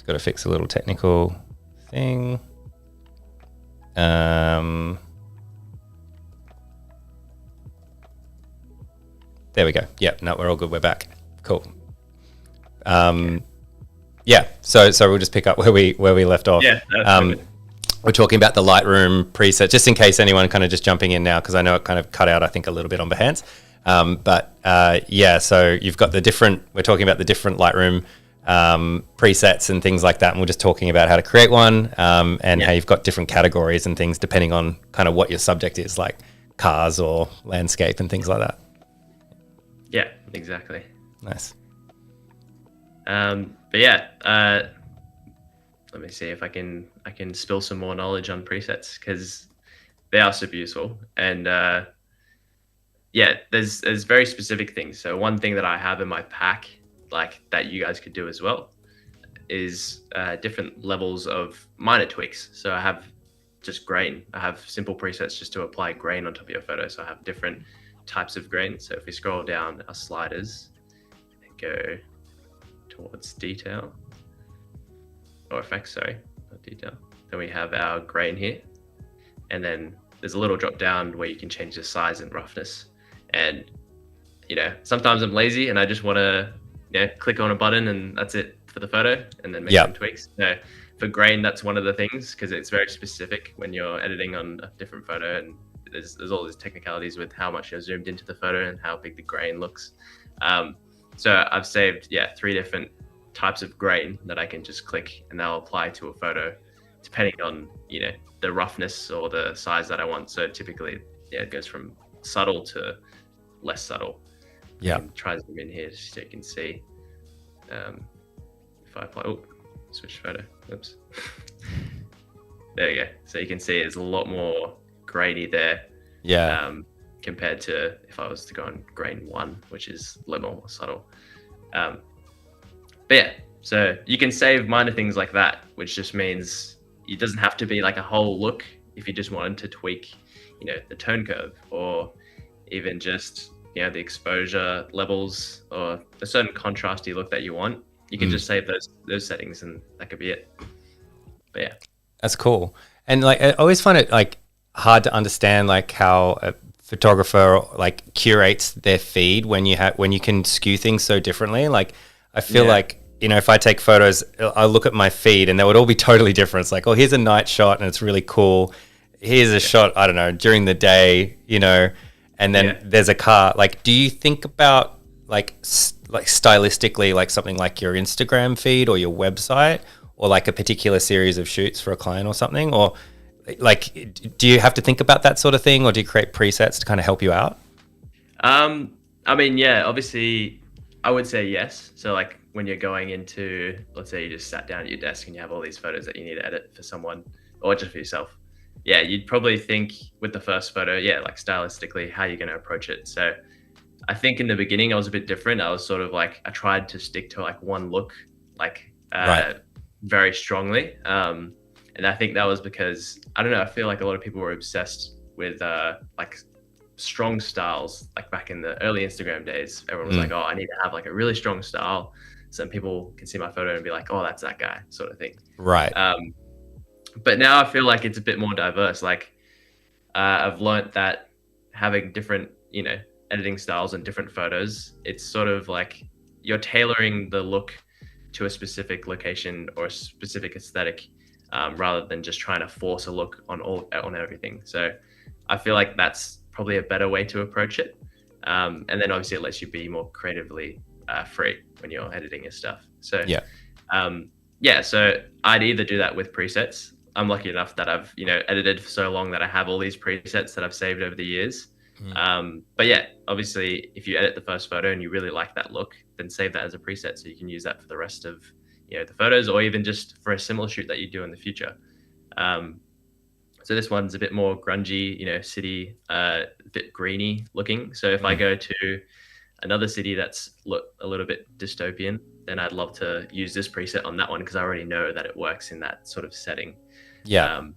got to fix a little technical thing. There we go. Yep. No, we're all good. We're back. Cool. Yeah. So we'll just pick up where we left off. Yeah. We're talking about the Lightroom preset, just in case anyone kind of just jumping in now, because I know it kind of cut out, I think, a little bit on Behance. So you've got we're talking about the different Lightroom presets and things like that. And we're just talking about how to create one and how you've got different categories and things depending on kind of what your subject is, like cars or landscape and things like that. Yeah, exactly. Nice. Let me see if I can spill some more knowledge on presets, because they are super useful. And there's very specific things. So one thing that I have in my pack, like that you guys could do as well, is different levels of minor tweaks. So I have just grain. I have simple presets just to apply grain on top of your photo. So I have different types of grain. So if we scroll down our sliders and go towards detail, or effects, sorry, not detail. Then we have our grain here. And then there's a little drop down where you can change the size and roughness. And, sometimes I'm lazy and I just want to, click on a button and that's it for the photo, and then make some tweaks. So for grain, that's one of the things, because it's very specific when you're editing on a different photo, and there's all these technicalities with how much you're zoomed into the photo and how big the grain looks. So I've saved, 3 different types of grain that I can just click and they'll apply to a photo depending on, the roughness or the size that I want. So typically, it goes from subtle to less subtle. Yeah. Try to zoom in here so you can see. If I apply, switch photo. Oops. There you go. So you can see it's a lot more grainy there. Yeah. Compared to if I was to go on grain 1, which is a little more subtle. So you can save minor things like that, which just means it doesn't have to be like a whole look. If you just wanted to tweak, the tone curve, or even just, the exposure levels, or a certain contrasty look that you want, you can just save those settings and that could be it. But yeah. That's cool. And like, I always find it like hard to understand like how a photographer like curates their feed when you can skew things so differently. Like I feel like, if I take photos, I look at my feed and they would all be totally different. It's like, here's a night shot and it's really cool. Here's a shot, I don't know, during the day, and then there's a car. Like, do you think about like stylistically, like something like your Instagram feed or your website, or like a particular series of shoots for a client or something? Or like, do you have to think about that sort of thing, or do you create presets to kind of help you out? Obviously I would say yes. So like when you're going into, let's say you just sat down at your desk and you have all these photos that you need to edit for someone or just for yourself. Yeah, you'd probably think with the first photo, like stylistically, how you're going to approach it. So I think in the beginning, I was a bit different. I was sort of like, I tried to stick to like one look, like very strongly. And I think that was because, I don't know, I feel like a lot of people were obsessed with like strong styles. Like back in the early Instagram days, everyone was like, I need to have like a really strong style. So people can see my photo and be like, that's that guy, sort of thing. Right. But now I feel like it's a bit more diverse. Like I've learned that having different, editing styles and different photos, it's sort of like you're tailoring the look to a specific location or a specific aesthetic, rather than just trying to force a look on everything. So I feel like that's probably a better way to approach it. And then obviously it lets you be more creatively free when you're editing your stuff. So so I'd either do that with presets. I'm lucky enough that I've, edited for so long that I have all these presets that I've saved over the years. But obviously if you edit the first photo and you really like that look, then save that as a preset so you can use that for the rest of, the photos, or even just for a similar shoot that you do in the future. So this one's a bit more grungy, city, a bit greeny looking. So if I go to another city that's a little bit dystopian, then I'd love to use this preset on that one because I already know that it works in that sort of setting. So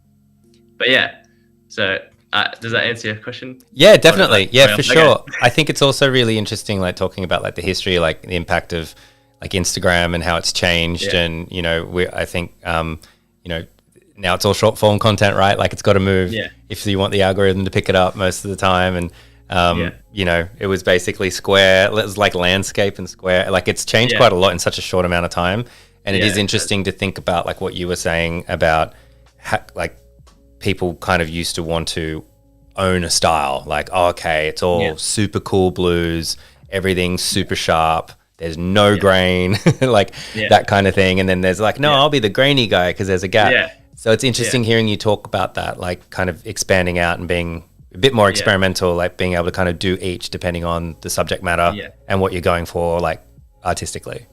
does that answer your question? Yeah, definitely. Yeah, for sure. I think it's also really interesting, like talking about like the history, like the impact of like Instagram and how it's changed, Yeah. and I think now it's all short form content, right? Like it's got to move Yeah. if you want the algorithm to pick it up most of the time. And it was basically square. It was like landscape and square. Like it's changed quite a lot in such a short amount of time. And it is interesting to think about like what you were saying about like people kind of used to want to own a style. Like, oh, okay, it's all super cool blues, everything's super sharp. There's no grain, like that kind of thing. And then there's like, no, I'll be the grainy guy because there's a gap. Yeah. So it's interesting hearing you talk about that, like kind of expanding out and being a bit more experimental, like being able to kind of do each depending on the subject matter and what you're going for, like artistically.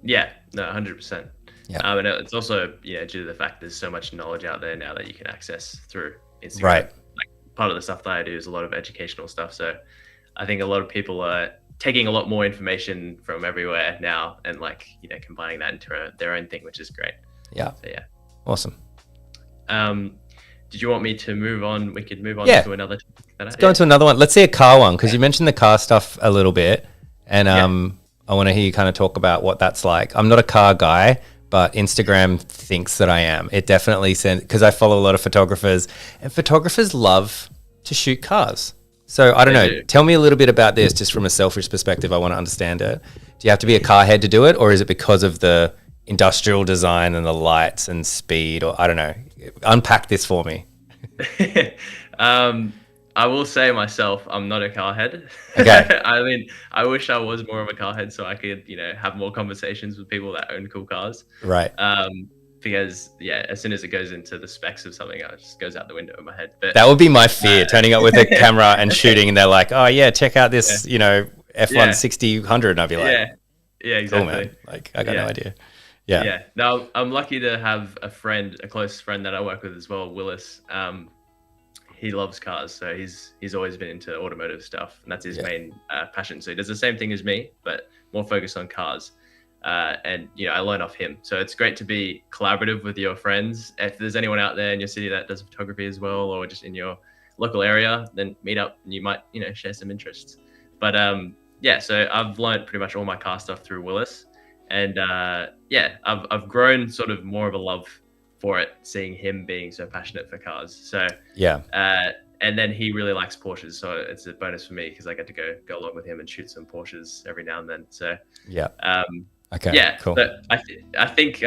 Yeah, no, 100%. Yeah. And it's also, due to the fact there's so much knowledge out there now that you can access through Instagram. Right. Like part of the stuff that I do is a lot of educational stuff. So I think a lot of people are taking a lot more information from everywhere now and like, combining that into their own thing, which is great. Yeah. So yeah. Awesome. Did you want me to move on? We could move on to another topic. Let's go into another one. Let's see a car one, because you mentioned the car stuff a little bit, and I want to hear you kind of talk about what that's like. I'm not a car guy, but Instagram thinks that I am. It definitely sends, because I follow a lot of photographers, and photographers love to shoot cars. So I don't know. Tell me a little bit about this, just from a selfish perspective. I want to understand it. Do you have to be a car head to do it, or is it because of the industrial design and the lights and speed, or I don't know? Unpack this for me. I will say myself, I'm not a car head. Okay. I mean, I wish I was more of a car head so I could, have more conversations with people that own cool cars. Right. Because as soon as it goes into the specs of something, it just goes out the window in my head. But that would be my fear, turning up with a camera and shooting, and they're like, "Oh yeah, check out this, F1 6000," and I'd be like, "Yeah, exactly." Cool, man. Like I got no idea. Yeah. Yeah. Now I'm lucky to have a close friend that I work with as well, Willis. He loves cars, so he's always been into automotive stuff, and that's his main passion. So he does the same thing as me, but more focused on cars. And I learn off him. So it's great to be collaborative with your friends. If there's anyone out there in your city that does photography as well, or just in your local area, then meet up and you might share some interests. But so I've learned pretty much all my car stuff through Willis, and I've grown sort of more of a love for it, seeing him being so passionate for cars. So and then he really likes Porsches, so it's a bonus for me because I get to go along with him and shoot some Porsches every now and then. So okay, cool. But I think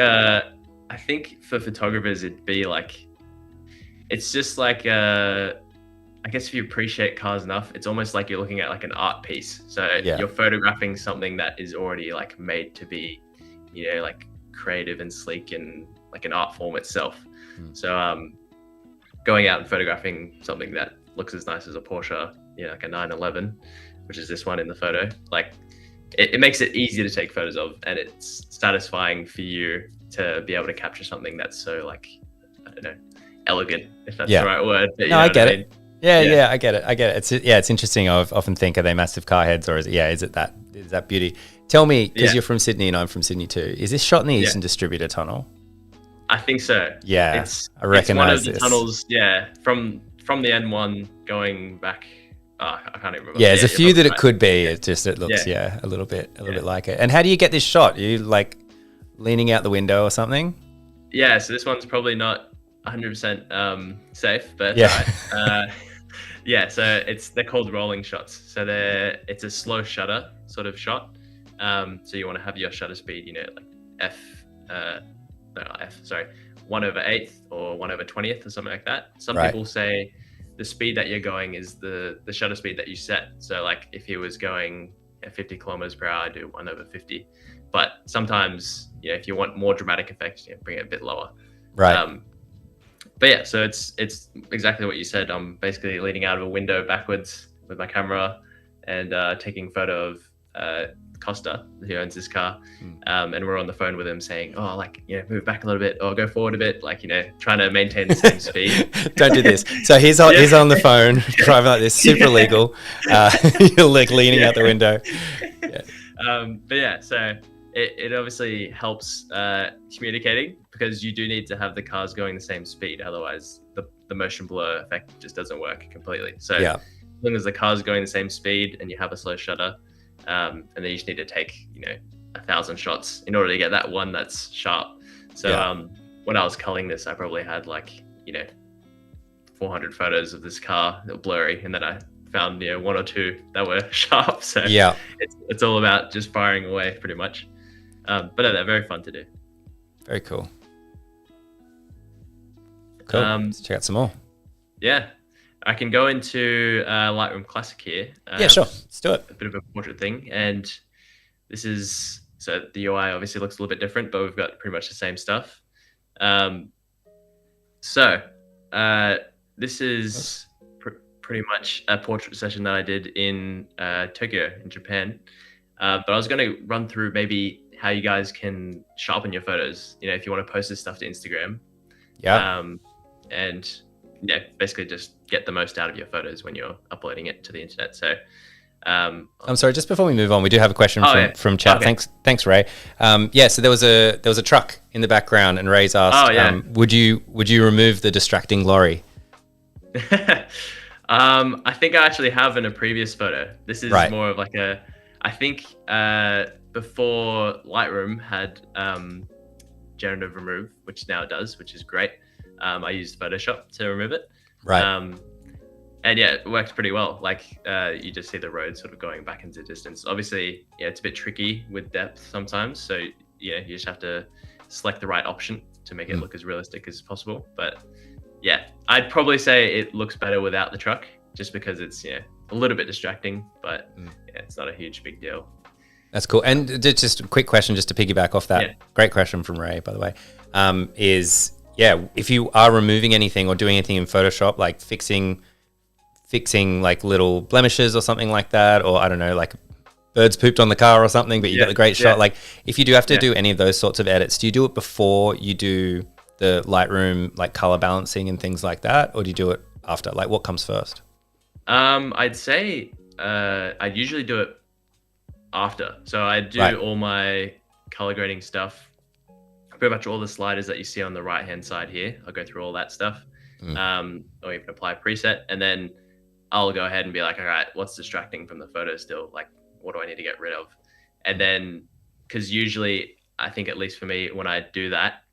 for photographers it'd be like, it's just like I guess if you appreciate cars enough, it's almost like you're looking at like an art piece. So you're photographing something that is already like made to be, like creative and sleek and like an art form itself. So going out and photographing something that looks as nice as a Porsche, like a 911, which is this one in the photo, like it makes it easy to take photos of, and it's satisfying for you to be able to capture something that's so like, I don't know, elegant, if that's the right word. But, I get it. Yeah, I get it. It's interesting. I often think, are they massive car heads, or is it that beauty? Tell me, because you're from Sydney and I'm from Sydney too. Is this shot in the Eastern Distributor Tunnel? I think so. Yeah, I recognize it's one of the tunnels. From the N1 going back. I can't even remember. Yeah, there's a few that it could be. It looks a little bit like it. And how do you get this shot? Are you like leaning out the window or something? Yeah, so this one's probably not 100% safe, but so they're called rolling shots. So it's a slow shutter sort of shot. So you want to have your shutter speed, like 1/8 or 1/20 or something like that. Some people say the speed that you're going is the shutter speed that you set. So like if he was going at 50 kilometers per hour, I do 1/50. But sometimes, if you want more dramatic effects, bring it a bit lower. Right. But so it's exactly what you said. I'm basically leaning out of a window backwards with my camera and taking photo of Costa, who owns this car, and we're on the phone with him saying, "Oh, like move back a little bit or go forward a bit," like trying to maintain the same speed. Don't do this. So he's on the phone driving like this, super legal. You're like leaning out the window. So it obviously helps communicating, because you do need to have the cars going the same speed, otherwise the motion blur effect just doesn't work completely. So as long as the car's going the same speed and you have a slow shutter, and then you just need to take 1,000 shots in order to get that one that's sharp. So when I was culling this, I probably had like, 400 photos of this car that were blurry, and then I found one or two that were sharp. So it's all about just firing away pretty much. But they're very fun to do. Very cool. Cool. Let's check out some more. Yeah, I can go into Lightroom Classic here. Yeah, sure. Let's do it. A bit of a portrait thing, and this is, so the UI obviously looks a little bit different, but we've got pretty much the same stuff. This is pretty much a portrait session that I did in Tokyo in Japan. But I was going to run through maybe how you guys can sharpen your photos, if you want to post this stuff to Instagram. And basically just get the most out of your photos when you're uploading it to the internet. So I'm sorry, just before we move on, we do have a question from chat. Okay. Thanks, Ray. So there was a truck in the background, and Ray's asked, would you remove the distracting lorry? I think I actually have in a previous photo. This is more of like I think before Lightroom had generative remove, which now it does, which is great. I used Photoshop to remove it. And it works pretty well. Like you just see the road sort of going back into distance. Obviously, it's a bit tricky with depth sometimes. So you just have to select the right option to make it look as realistic as possible. But I'd probably say it looks better without the truck, just because it's a little bit distracting, but it's not a huge big deal. That's cool. And just a quick question, just to piggyback off that. Great question from Ray, by the way. If you are removing anything or doing anything in Photoshop, like fixing like little blemishes or something like that, or I don't know, like birds pooped on the car or something, but you got the great shot. Like if you do have to do any of those sorts of edits, do you do it before you do the Lightroom like color balancing and things like that, or do you do it after? Like what comes first? I'd say I'd usually do it after. So I do all my color grading stuff, pretty much all the sliders that you see on the right hand side here. I'll go through all that stuff, or even apply a preset, and then I'll go ahead and be like, all right, what's distracting from the photo still? Like, what do I need to get rid of? And then, because usually, I think at least for me, when I do that,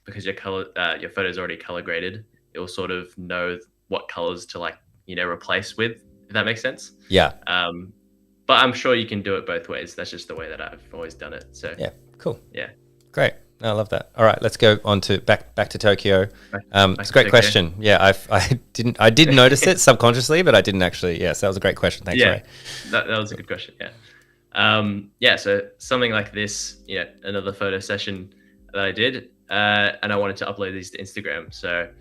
because your photo is already color graded, it will sort of know what colors to replace with, if that makes sense. But I'm sure you can do it both ways. That's just the way that I've always done it. So cool. Great. I love that. All right, let's go on to back to Tokyo. It's a great question. I did notice it subconsciously, but I didn't actually. So that was a great question. Thanks, Ray. That was a good question. So something like this, another photo session that I did, and I wanted to upload these to Instagram. So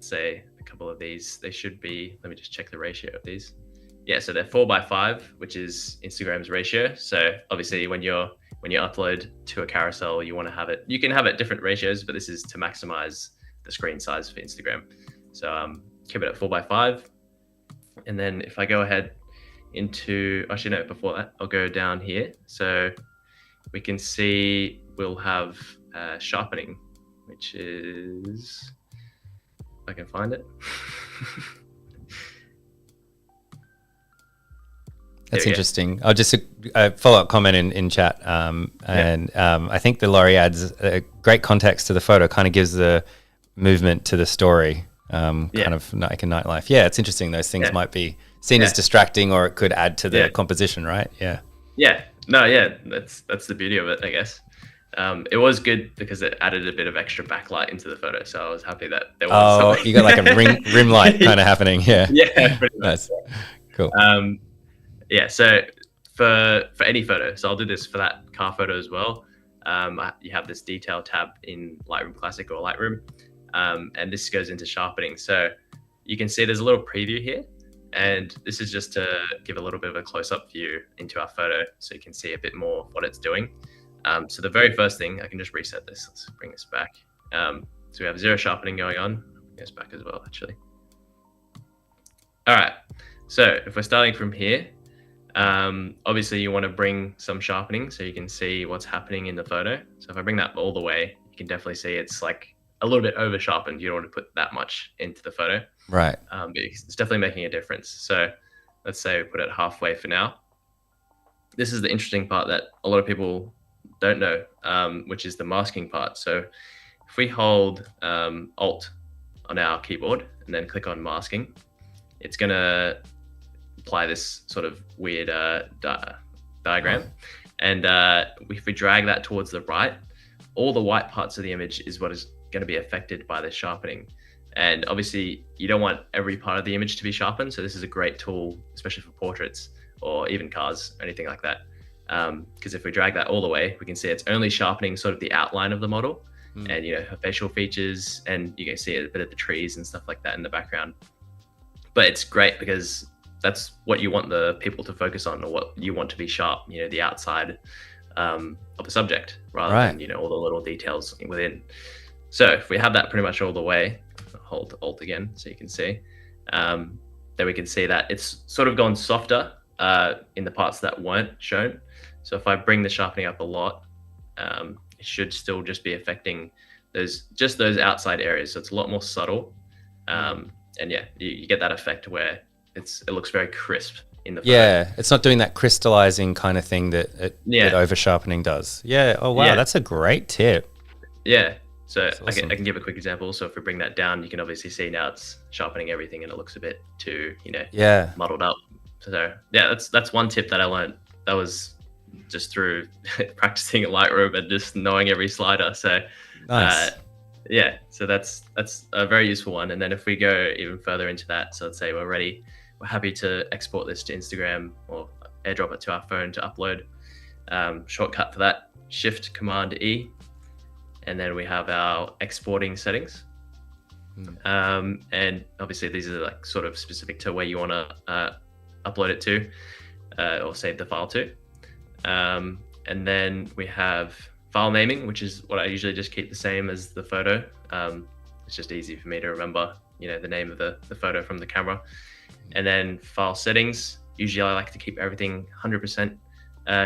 say a couple of these, they should be. Let me just check the ratio of these. So they're 4:5, which is Instagram's ratio. So obviously when you upload to a carousel, you want to have it, you can have it different ratios, but this is to maximize the screen size for Instagram. So keep it at 4:5. And then if I go ahead into, actually no, before that, I'll go down here. So we can see we'll have sharpening, which is, if I can find it. That's interesting. I'll just follow-up comment in chat. I think the lorry adds a great context to the photo, kind of gives the movement to the story, kind of like a nightlife. It's interesting. Those things might be seen as distracting, or it could add to the composition, right? That's the beauty of it, I guess. It was good because it added a bit of extra backlight into the photo, so I was happy that there was something. You got like a rim light kind of happening. Pretty nice. Cool. So for any photo, so I'll do this for that car photo as well. You have this detail tab in Lightroom Classic or Lightroom, and this goes into sharpening. So you can see there's a little preview here, and this is just to give a little bit of a close-up view into our photo so you can see a bit more what it's doing. So the very first thing, I can just reset this. Let's bring this back. So we have zero sharpening going on. Bring this back as well, actually. All right. So if we're starting from here, obviously you want to bring some sharpening so you can see what's happening in the photo. So if I bring that all the way, you can definitely see it's like a little bit over sharpened. You don't want to put that much into the photo. Right. But it's definitely making a difference. So let's say we put it halfway for now. this is the interesting part that a lot of people don't know, which is the masking part. So if we hold Alt on our keyboard and then click on masking, it's going to apply this sort of weird diagram. And if we drag that towards the right, all the white parts of the image is what is going to be affected by the sharpening. And obviously you don't want every part of the image to be sharpened. So this is a great tool, especially for portraits or even cars, or anything like that. Because if we drag that all the way, we can see it's only sharpening sort of the outline of the model and, you know, her facial features, and you can see a bit of the trees and stuff like that in the background. But it's great because that's what you want the people to focus on, or what you want to be sharp, you know, the outside of the subject, rather than, you know, all the little details within. So if we have that pretty much all the way, hold Alt again so you can see, then we can see that it's sort of gone softer in the parts that weren't shown. So if I bring the sharpening up a lot, it should still just be affecting those outside areas. So it's a lot more subtle. And yeah, you get that effect where it looks very crisp in the photo. Yeah, it's not doing that crystallizing kind of thing that over sharpening does. Yeah. Oh wow, that's a great tip. Yeah. So awesome. I can give a quick example. So if we bring that down, you can obviously see now it's sharpening everything and it looks a bit too, you know, muddled up. So yeah, that's one tip that I learned. That was just through practicing at Lightroom and just knowing every slider. So nice. Yeah, so that's a very useful one. And then if we go even further into that, so let's say we're ready, we're happy to export this to Instagram or airdrop it to our phone to upload. Shortcut for that, Shift Command E, and then we have our exporting settings. And obviously these are like sort of specific to where you want to upload it to or save the file to. And then we have file naming, which is what I usually just keep the same as the photo. It's just easy for me to remember, you know, the name of the photo from the camera. And then file settings, usually I like to keep everything 100%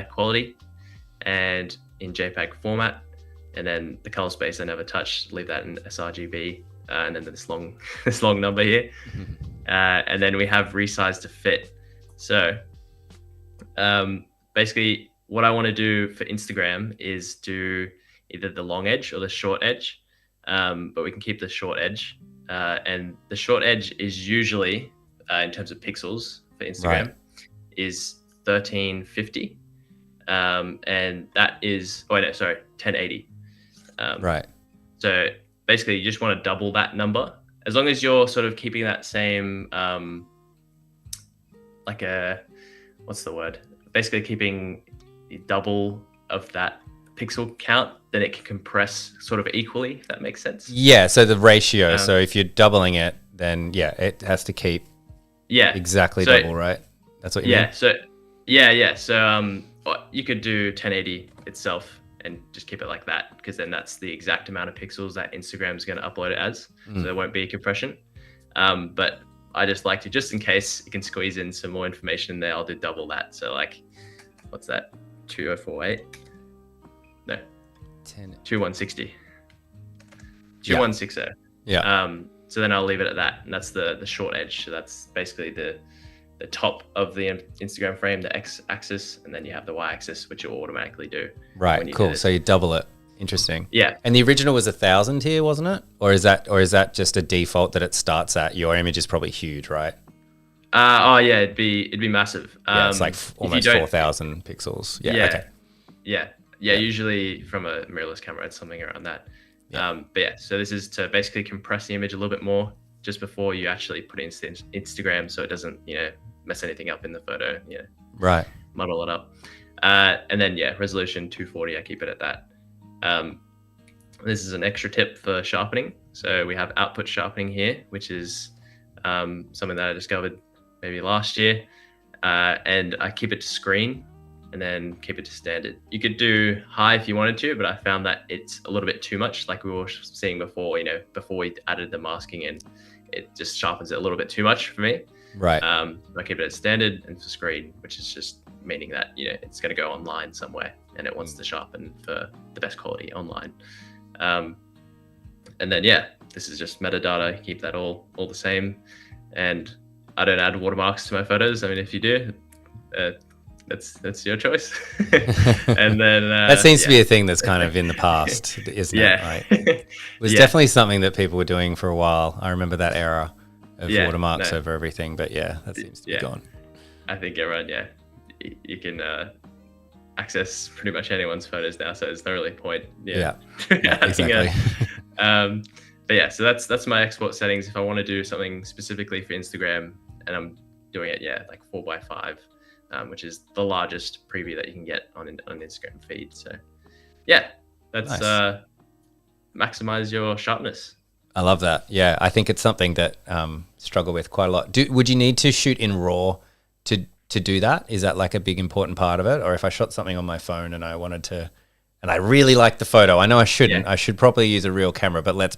quality and in JPEG format. And then the color space I never touch, leave that in sRGB. And then this long number here. And then we have resize to fit. So basically what I want to do for Instagram is do either the long edge or the short edge, but we can keep the short edge. And the short edge is usually, in terms of pixels for Instagram, is 1350. And that is, 1080. So basically you just want to double that number. As long as you're sort of keeping that same, basically keeping double of that pixel count, then it can compress sort of equally, if that makes sense. Yeah, so the ratio, so if you're doubling it, then yeah, it has to keep exactly double, right? That's what you mean? So you could do 1080 itself and just keep it like that, because then that's the exact amount of pixels that Instagram's going to upload it as, so there won't be compression. But I just like to, just in case you can squeeze in some more information in there, I'll do double that. So like, what's that? 2048? No. 2160. 2160. Yeah. So then I'll leave it at that. And that's the short edge. So that's basically the top of the Instagram frame, the X axis, and then you have the Y axis, which you'll automatically do. Right. Cool. So you double it. Interesting. Yeah. And the original was 1,000 here, wasn't it? Or is that just a default that it starts at? Your image is probably huge, right? Yeah, it'd be massive. It's like almost 4,000 pixels. Yeah. Okay. Yeah. Usually from a mirrorless camera, it's something around that. But yeah, so this is to basically compress the image a little bit more just before you actually put it into Instagram, so it doesn't, mess anything up in the photo. Right. Muddle it up. And then resolution 240. I keep it at that. This is an extra tip for sharpening. So we have output sharpening here, which is something that I discovered maybe last year. And I keep it to screen and then keep it to standard. You could do high if you wanted to, but I found that it's a little bit too much, like we were seeing before, before we added the masking in, it just sharpens it a little bit too much for me. Right. I keep it at standard and for screen, which is just meaning that, it's going to go online somewhere and it wants to sharpen for the best quality online. And then, this is just metadata. Keep that all the same. And I don't add watermarks to my photos. I mean, if you do, that's your choice. And then that seems to be a thing that's kind of in the past, isn't it? Like, it was definitely something that people were doing for a while. I remember that era of watermarks over everything, but that seems to be gone. I think everyone, you can access pretty much anyone's photos now, so there's no really point. Exactly. But so that's my export settings. If I want to do something specifically for Instagram, and I'm doing it like 4x5, which is the largest preview that you can get on an Instagram feed. So that's nice. Maximize your sharpness. I love that. Yeah, I think it's something that struggle with quite a lot. Would you need to shoot in RAW to do that? Is that like a big important part of it? Or if I shot something on my phone and I wanted to, and I really like the photo, I know I shouldn't. I should probably use a real camera, but let's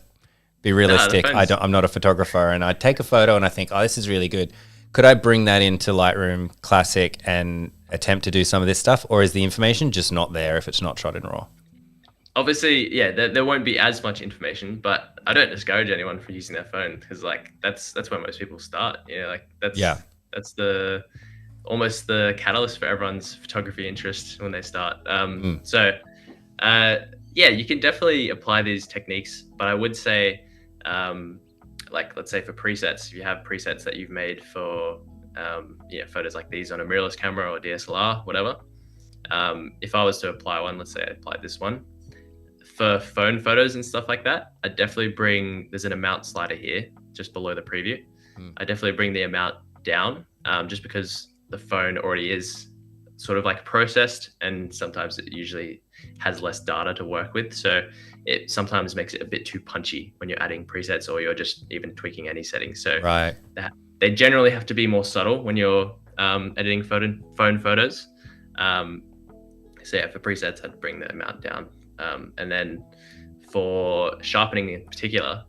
be realistic. I'm not a photographer, and I take a photo and I think, oh, this is really good. Could I bring that into Lightroom Classic and attempt to do some of this stuff, or is the information just not there if it's not shot in RAW? Obviously, there won't be as much information, but I don't discourage anyone from using their phone, because like that's where most people start. That's the almost the catalyst for everyone's photography interest when they start. So you can definitely apply these techniques, but I would say, like, let's say for presets, if you have presets that you've made for photos like these on a mirrorless camera or DSLR, whatever. If I was to apply one, let's say I applied this one for phone photos and stuff like that, I definitely there's an amount slider here just below the preview. I definitely bring the amount down, just because the phone already is sort of like processed, and sometimes it usually has less data to work with. So it sometimes makes it a bit too punchy when you're adding presets or you're just even tweaking any settings. So they generally have to be more subtle when you're editing phone photos. For presets, I'd bring the amount down. And then for sharpening in particular,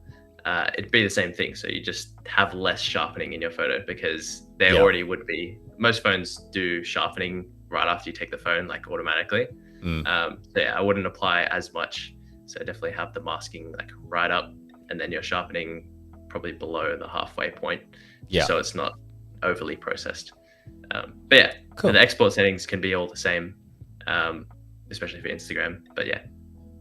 it'd be the same thing. So you just have less sharpening in your photo, because there already would be. Most phones do sharpening right after you take the phone, like automatically. I wouldn't apply as much. So definitely have the masking like right up, and then you're sharpening probably below the halfway point, so it's not overly processed. Cool. The export settings can be all the same, especially for Instagram. But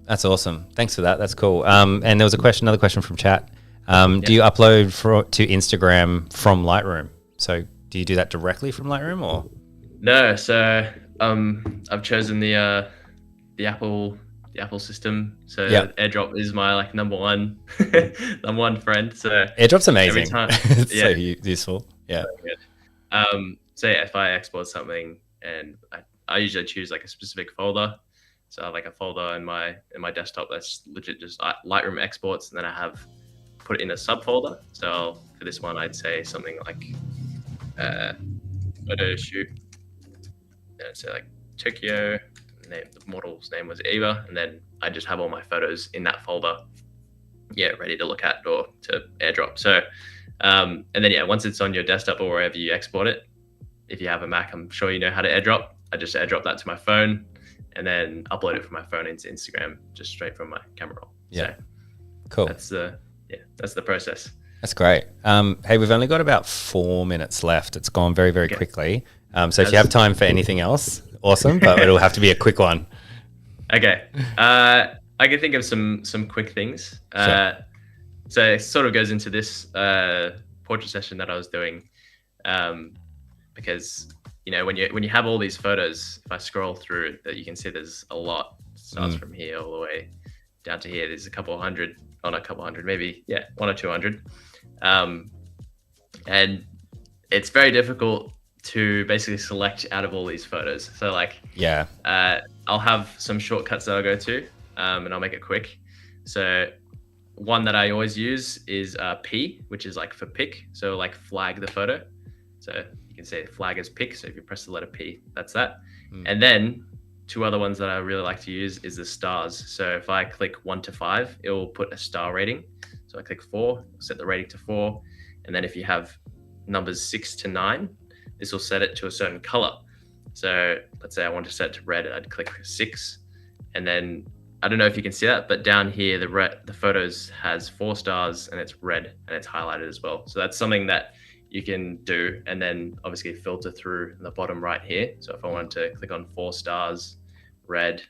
that's awesome. Thanks for that. That's cool. And there was another question from chat. Do you upload to Instagram from Lightroom? So do you do that directly from Lightroom or? No. So I've chosen the Apple system. So AirDrop is my like number one friend. So AirDrop's amazing. Every time, it's so useful. Yeah. So if I export something, and I usually choose like a specific folder. So I have like a folder in my desktop that's legit just Lightroom exports, and then I have put it in a subfolder. So for this one, I'd say something like photo shoot. And so like Tokyo, the model's name was Eva, and then I just have all my photos in that folder, ready to look at or to AirDrop. So and then once it's on your desktop or wherever you export it, if you have a Mac, I'm sure you know how to AirDrop. I just AirDrop that to my phone, and then upload it from my phone into Instagram just straight from my camera roll. Yeah, so cool. That's the process. That's great. Hey, we've only got about 4 minutes left. It's gone very, very quickly. So if you have time for anything else, awesome, but it'll have to be a quick one. Okay. I can think of some quick things. Sure. So it sort of goes into this portrait session that I was doing, because when you have all these photos, if I scroll through that, you can see there's a lot. It starts from here all the way down to here. There's a couple hundred, not a couple hundred, maybe 1 or 200, and it's very difficult to basically select out of all these photos. So like I'll have some shortcuts that I'll go to, and I'll make it quick. So one that I always use is P, which is like for pick. So like flag the photo. So you can say flag as pick. So if you press the letter P, that's that. And then 2 other ones that I really like to use is the stars. So if I click 1 to 5, it will put a star rating. So I click 4, set the rating to 4. And then if you have numbers 6 to 9, this will set it to a certain color. So let's say I want to set it to red, I'd click 6. And then I don't know if you can see that, but down here, the photos has 4 stars and it's red and it's highlighted as well. So that's something that you can do, and then obviously filter through the bottom right here. So if I wanted to click on 4 stars, red,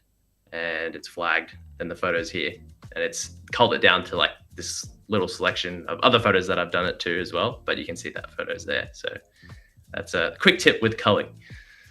and it's flagged, then the photo's here, and it's culled it down to like this little selection of other photos that I've done it to as well, but you can see that photo's there. So that's a quick tip with culling.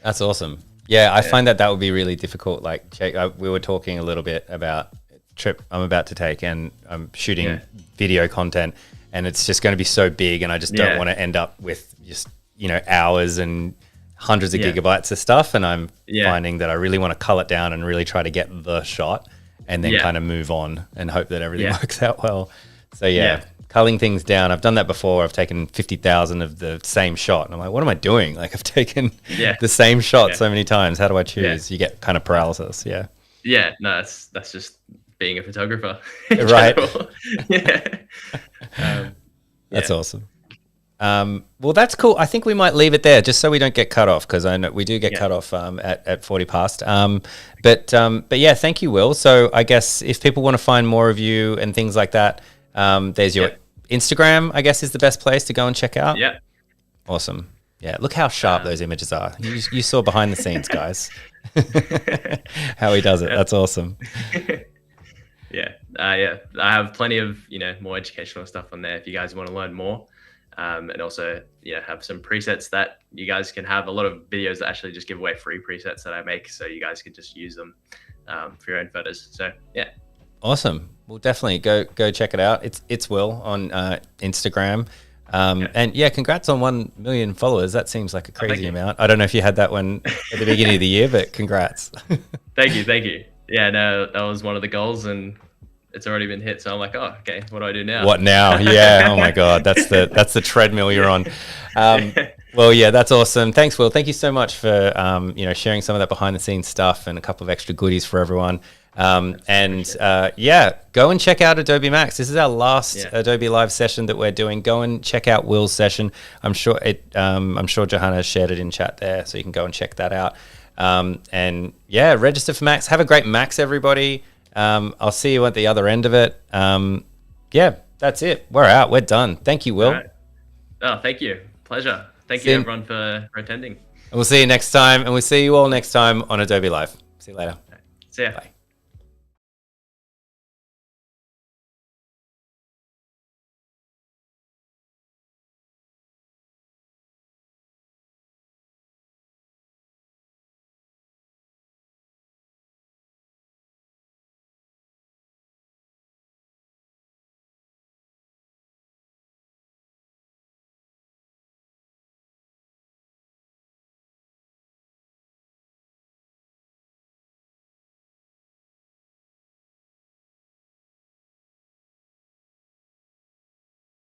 That's awesome. Yeah, I find that would be really difficult. Like we were talking a little bit about a trip I'm about to take, and I'm shooting video content, and it's just going to be so big, and I just don't want to end up with just, you know, hours and hundreds of gigabytes of stuff. And I'm finding that I really want to cull it down and really try to get the shot, and then kind of move on and hope that everything works out well. So culling things down. I've done that before. I've taken 50,000 of the same shot, and I'm like, what am I doing? Like, I've taken the same shot so many times. How do I choose? You get kind of paralysis. No, that's just being a photographer, right? That's awesome. Well, that's cool. I think we might leave it there just so we don't get cut off, because I know we do get cut off at 40 past. But yeah, thank you, Wil. So I guess if people want to find more of you and things like that, there's your Instagram, I guess, is the best place to go and check out. Yeah. Awesome. Yeah. Look how sharp those images are. You saw behind the scenes, guys. How he does it. That's awesome. I have plenty of, you know, more educational stuff on there if you guys want to learn more. And also, have some presets that you guys can have. A lot of videos that actually just give away free presets that I make, so you guys can just use them for your own photos. So yeah. Awesome. Well, definitely go check it out. It's Wil on Instagram. And congrats on 1 million followers. That seems like a crazy amount. I don't know if you had that one at the beginning of the year, but congrats. Thank you. Yeah, no, that was one of the goals, and it's already been hit. So I'm like, oh, okay, what do I do now? What now? Yeah. Oh my God. That's the treadmill you're on. Well, yeah, that's awesome. Thanks, Wil. Thank you so much for, sharing some of that behind the scenes stuff and a couple of extra goodies for everyone. Go and check out Adobe MAX. This is our last Adobe Live session that we're doing. Go and check out Wil's session. I'm sure Johanna shared it in chat there, so you can go and check that out. Register for MAX. Have a great MAX, everybody. I'll see you at the other end of it. That's it. We're out. We're done. Thank you, Wil. Right. Oh, thank you. Pleasure. Thank you, everyone, for attending. And we'll see you next time. And we'll see you all next time on Adobe Live. See you later. See ya. Bye.